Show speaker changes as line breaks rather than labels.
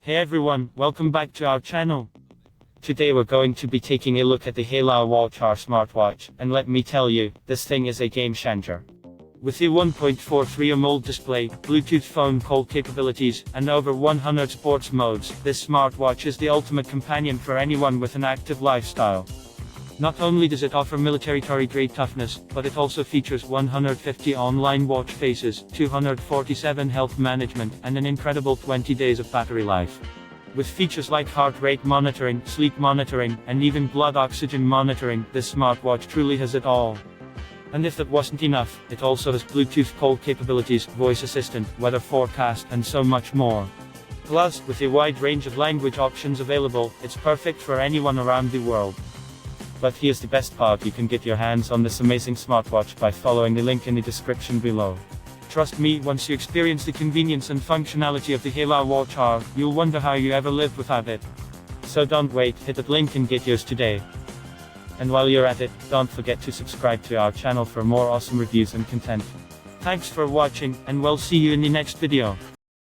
Hey everyone, welcome back to our channel. Today we're going to be taking a look at the HAYLOU Watch, our smartwatch, and let me tell you, this thing is a game changer. With a 1.43 AMOLED display, Bluetooth phone call capabilities, and over 100 sports modes, this smartwatch is the ultimate companion for anyone with an active lifestyle. Not only does it offer military-grade toughness, but it also features 150 online watch faces, 247 health management, and an incredible 20 days of battery life. With features like heart rate monitoring, sleep monitoring, and even blood oxygen monitoring, this smartwatch truly has it all. And if that wasn't enough, it also has Bluetooth call capabilities, voice assistant, weather forecast, and so much more. Plus, with a wide range of language options available, it's perfect for anyone around the world. But here's the best part: you can get your hands on this amazing smartwatch by following the link in the description below. Trust me, once you experience the convenience and functionality of the HAYLOU Watch, you'll wonder how you ever lived without it. So don't wait, hit that link and get yours today. And while you're at it, don't forget to subscribe to our channel for more awesome reviews and content. Thanks for watching, and we'll see you in the next video.